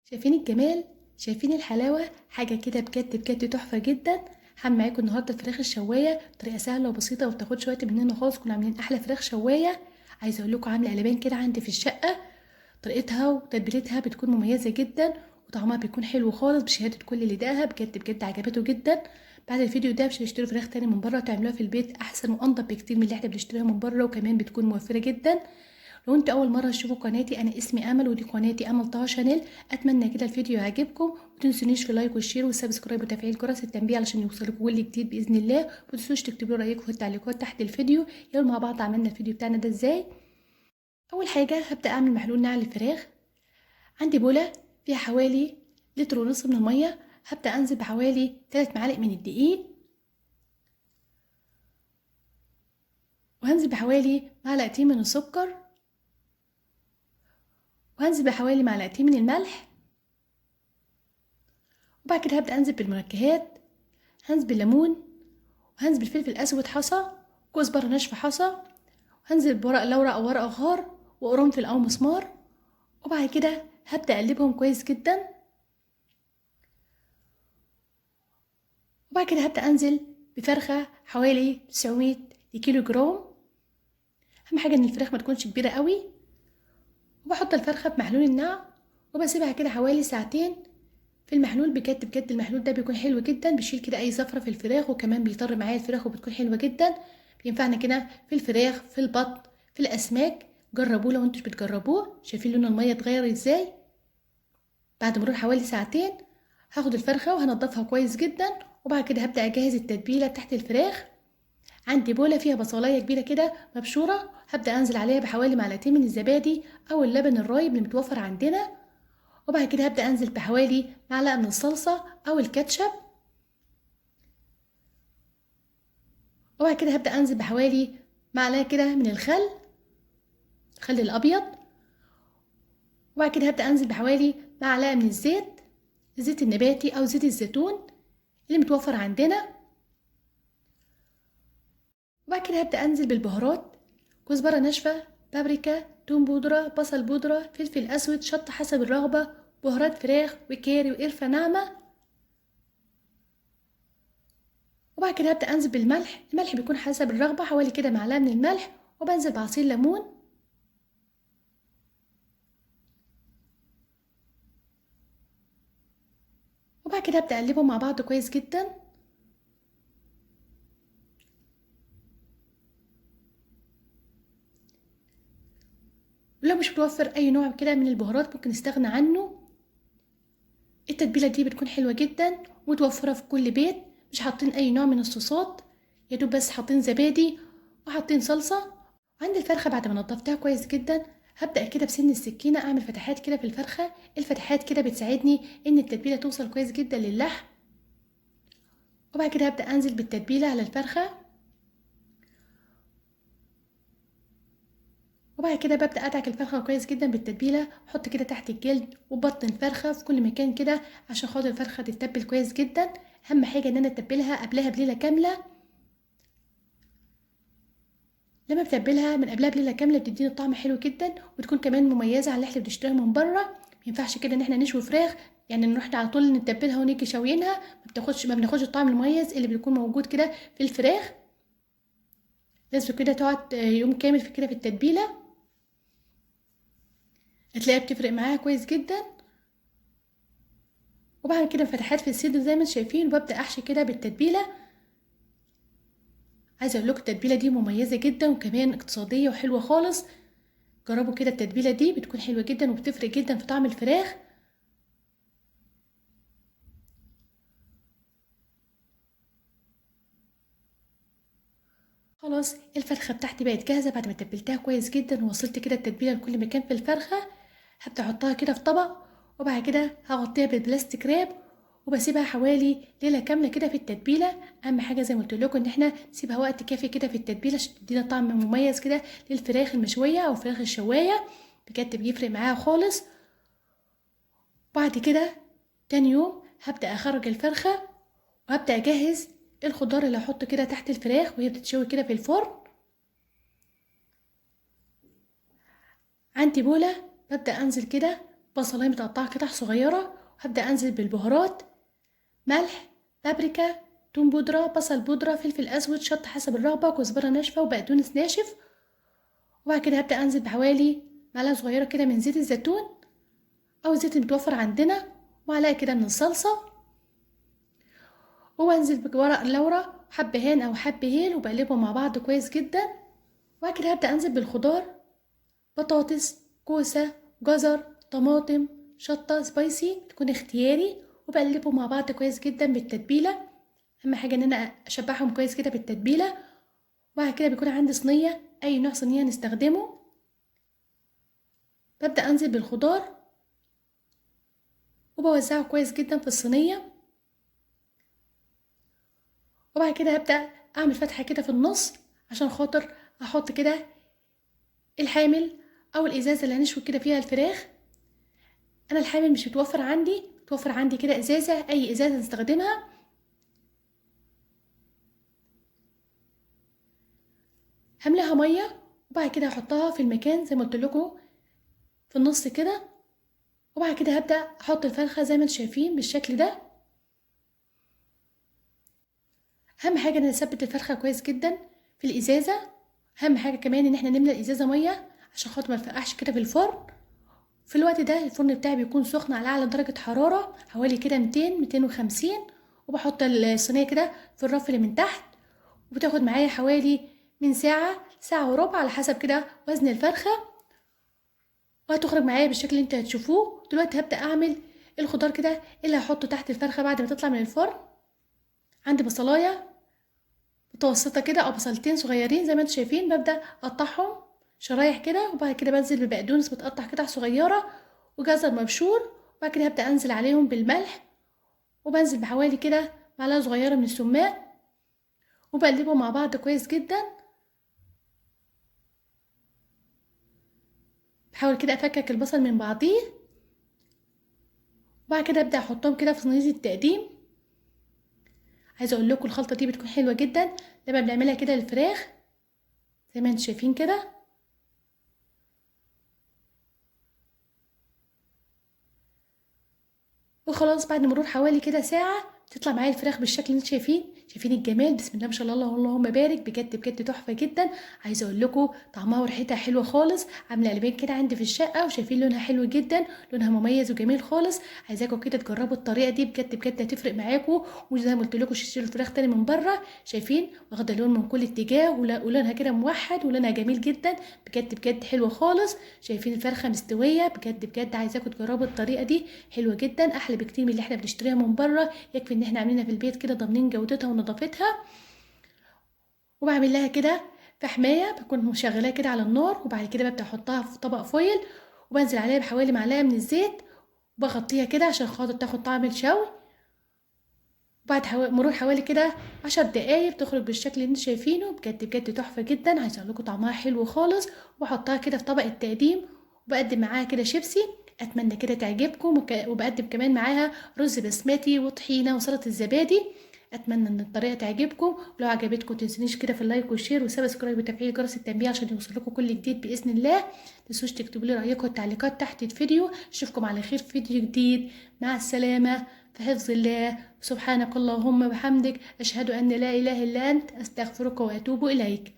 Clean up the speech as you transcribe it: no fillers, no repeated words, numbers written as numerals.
شايفين الجمال؟ شايفين الحلاوة؟ حاجة كده بجد بجد تحفة جدا. هعمل معاكم النهارده الفراخ الشواية بطريقة سهلة وبسيطة ومتاخدش وقت مننا خالص. كنا عاملين أحلى فراخ شواية. عايزة أقول لكم عاملة قلبان كده عندي في الشقة، طريقتها وتتبيلتها بتكون مميزة جدا وطعمها بيكون حلو خالص بشهادة كل اللي داها. بجد بجد عجبته جدا. بعد الفيديو ده مش هتشتروا فراخ تاني من بره وتعملوها في البيت احسن وانضف بكتير من اللي احنا بنشتريها من بره، وكمان بتكون موفرة جدا. لو انت اول مره تشوفوا قناتي، انا اسمي امل ودي قناتي امل طه شانيل. اتمنى كده الفيديو يعجبكم، ومتنسونيش في لايك والشير والسبسكرايب وتفعيل جرس التنبيه علشان يوصلكم كل جديد باذن الله. ومتنسوش تكتبوا رايكم في التعليقات تحت الفيديو. يلا مع بعض عملنا الفيديو بتاعنا ده ازاي. اول حاجه هبدا اعمل محلول نقع للفراخ. عندي بوله فيها حوالي لتر ونص من الميه. هبدا انزل بحوالي 3 معالق من الدقيق، وهنزل بحوالي معلقتين من السكر، وهنزل بحوالي معلقتين من الملح. وبعد كده هبدأ أنزل بالمنكهات. هنزل بالليمون، وهنزل بالفلفل الأسود حصى، كزبرة ناشفة حصى، وهنزل بورق لورا أو ورق غار وقرنفل أو مسمار. وبعد كده هبدأ أقلبهم كويس جدا. وبعد كده هبدأ أنزل بفرخة حوالي 900 كيلو جرام. أهم حاجة إن الفراخ ما تكونش كبيرة قوي. وبحط الفرخة بمحلول النقع وبسيبها كده حوالي ساعتين في المحلول. بجد بجد المحلول ده بيكون حلو جدا، بيشيل كده اي زفره في الفراخ، وكمان بيطر معايا الفراخ وبتكون حلوه جدا. بينفعنا كده في الفراخ، في البط، في الاسماك. جربوه لو انتوا بتجربوه. شايفين لون الميه اتغير ازاي؟ بعد مرور حوالي ساعتين هاخد الفرخه وهنضفها كويس جدا. وبعد كده هبدا اجهز التتبيله تحت الفراخ. عندي بوله فيها بصلايه كبيره كده مبشوره، هبدا انزل عليها بحوالي معلقتين من الزبادي او اللبن الرايب اللي متوفر عندنا. وبعد كده هبدأ أنزل بحوالي معلقة من الصلصة أو الكاتشب. وبعد كده هبدأ أنزل بحوالي معلقة كده من الخل الأبيض. وبعد كده هبدأ أنزل بحوالي معلقة من الزيت النباتي أو زيت الزيتون اللي متوفر عندنا. وبعد كده هبدأ أنزل بالبهارات: كزبرة ناشفة، بابريكا، توم بودرة، بصل بودرة، فلفل أسود، شطة حسب الرغبة، بهارات فراخ وكاري وقرفة ناعمة. وبعد كده هبدأ أنزل بالملح. الملح بيكون حسب الرغبة، حوالي كده معلقة من الملح. وبنزل بعصير ليمون. وبعد كده هبدأ أقلبهم مع بعض كويس جدا. ولو مش متوفر أي نوع كده من البهارات ممكن نستغنى عنه. التتبيلة دي بتكون حلوة جدا ومتوفرة في كل بيت. مش حاطين أي نوع من الصوصات، يا دوب بس حاطين زبادي وحاطين صلصة. عندي الفرخة بعد ما نضفتها كويس جدا هبدأ كده بسن السكينة أعمل فتحات كده في الفرخة. الفتحات كده بتساعدني إن التتبيلة توصل كويس جدا للحم. وبعد كده هبدأ أنزل بالتتبيلة على الفرخة. وبعد كده ببدأ أدعك الفرخة كويس جدا بالتتبيلة. أحط كده تحت الجلد وبطن الفرخة في كل مكان كده عشان خاطر الفرخة تتبل كويس جدا. أهم حاجة إن أنا أتبلها قبلها بليلة كاملة. لما بتبلها من قبلها بليلة كاملة بتديني طعم حلو جدا وبتكون كمان مميزة عن اللي احنا بنشتريها من بره. مينفعش كده إن احنا نشوي فراخ يعني نروح على طول نتبلها ونيجي شاويينها، ما بناخدش الطعم المميز اللي بيكون موجود كده في الفراخ. لازم كده تقعد يوم كامل في كده في التتبيلة، هتلاقيها بتفرق معاها كويس جدا. وبعد كده فتحات في الصدر زي ما انتم شايفين، وببدأ احشي كده بالتتبيلة. عايزه اقول لكم التتبيله دي مميزه جدا وكمان اقتصاديه وحلوه خالص. جربوا كده التتبيله دي بتكون حلوه جدا وبتفرق جدا في طعم الفراخ. خلاص الفرخه بتاعتي بقت جاهزه بعد ما تبلتها كويس جدا ووصلت كده التتبيله لكل مكان في الفرخه. هبدأ احطها كده في طبق، وبعد كده هغطيها بالبلاستيك راب وبسيبها حوالي ليله كامله كده في التتبيله. اهم حاجه زي ما قلت لكم ان احنا نسيبها وقت كافي كده في التتبيله عشان تدينا طعم مميز كده للفراخ المشويه او الفراخ الشوايه. بجد بيفرق معاها خالص. بعد كده تاني يوم هبدأ اخرج الفرخه وهبدأ اجهز الخضار اللي هحطه كده تحت الفراخ وهي بتتشوي كده في الفرن. عندي بولة ببدأ انزل كده بصلايه متقطعه قطع صغيره، وهبدا انزل بالبهارات: ملح، بابريكا، توم بودره، بصل بودره، فلفل اسود، شطه حسب الرغبه، كزبره ناشفه، وبقدونس ناشف. وبعد كده هبدا انزل بحوالي معلقه صغيره كده من زيت الزيتون او الزيت المتوفر عندنا، ومعلقه كده من الصلصه، وانزل بورق اللورة حبهان او حب هيل وبقلبهم مع بعض كويس جدا. وبعد كده هبدا انزل بالخضار: بطاطس، كوسه، جزر، طماطم، شطه سبايسي تكون اختياري، وبقلبهم مع بعض كويس جدا بالتتبيله. اهم حاجه ان انا اشبعهم كويس كده بالتتبيله. وبعد كده بيكون عندي صينيه، اي نوع صينيه نستخدمه، ببدا انزل بالخضار وبوزعه كويس جدا في الصينيه. وبعد كده هبدا اعمل فتحه كده في النص عشان خاطر احط كده الحامل او الازازه اللي هنشوي كده فيها الفراخ. انا الحامل مش متوفر عندي، متوفر عندي كده ازازه، اي ازازه نستخدمها. هملاها ميه، وبعد كده هحطها في المكان زي ما قلت لكم في النص كده. وبعد كده هبدا احط الفرخه زي ما انتم شايفين بالشكل ده. اهم حاجه ان انا اثبت الفرخه كويس جدا في الازازه. اهم حاجه كمان ان احنا نملى الازازه ميه عشان خاطر ما تفقعش كده في الفرن. في الوقت ده الفرن بتاعي بيكون سخن على اعلى درجه حراره، حوالي كده 200 250. وبحط الصينيه كده في الرف اللي من تحت، وبتاخد معايا حوالي من ساعه، ساعه وربع على حسب كده وزن الفرخه، وهتخرج معايا بالشكل اللي انتوا هتشوفوه. دلوقتي هبدا اعمل الخضار كده اللي هحطه تحت الفرخه بعد ما تطلع من الفرن. عندي بصلايه متوسطه كده او بصلتين صغيرين زي ما انتوا شايفين، ببدا اقطعهم شرايح كده. وبعد كده بنزل ببقدونس متقطع قطع صغيره، وجزر مبشور. وبعد كده هبدا انزل عليهم بالملح، وبنزل بحوالي كده معلقه صغيره من السماق، وبقلبهم مع بعض كويس جدا. بحاول كده افكك البصل من بعضيه. وبعد كده ابدا احطهم كده في صينيه التقديم. عايزه اقول لكم الخلطه دي بتكون حلوه جدا لما بنعملها كده للفراخ زي ما انتم شايفين كده. وخلاص بعد مرور حوالي كده ساعة تطلع معايا الفراخ بالشكل اللي انتوا شايفين الجمال. بسم الله ما شاء الله، اللهم بارك، بجد بجد تحفة جدا. عايزة اقول لكم طعمها وريحتها حلوة خالص. عاملة قلبين كده عندي في الشقة، وشايفين لونها حلو جدا، لونها مميز وجميل خالص. عايزاكم كده تجربوا الطريقة دي، بجد بجد هتفرق معاكم. وزي ما قلت لكم تشتروا الفراخ تاني من بره، شايفين واخدة لون من كل اتجاه، ولونها كده موحد، ولونها جميل جدا، بجد بجد حلوة خالص. شايفين الفرخة مستوية، بجد بجد عايزاكم تجربوا الطريقة دي، حلوة جدا، احلى بكتير من اللي احنا بنشتريها من بره. يكفي ان احنا عاملينها في البيت كده ضامنين جودتها ونظافتها. وبعمل لها كده في حمايه، بكون مشغلاها كده على النار، وبعد كده ببدا احطها في طبق فويل، وبنزل عليها بحوالي معلقه من الزيت، وبغطيها كده عشان خاطر تاخد طعم الشوي. وبعد مرور حوالي كده 10 دقايق بتخرج بالشكل اللي انتوا شايفينه، بجد بجد تحفه جدا. عايزه اقول لكم طعمها حلو خالص. وبحطها كده في طبق التقديم، وبقدم معاها كده شيبسي. اتمنى كده تعجبكم، وبقدم كمان معاها رز بسمتي وطحينه وسلطه الزبادي. اتمنى ان الطريقه تعجبكم، ولو عجبتكم متنسونيش كده في اللايك والشير وسبسكرايب وتفعيل جرس التنبيه عشان يوصلكم كل جديد باذن الله. متنسوش تكتبوا لي رايكم والتعليقات تحت الفيديو. اشوفكم على خير في فيديو جديد. مع السلامه، في حفظ الله. سبحانك اللهم وبحمدك، أشهد أن لا إله إلا أنت، أستغفرك وأتوب إليك.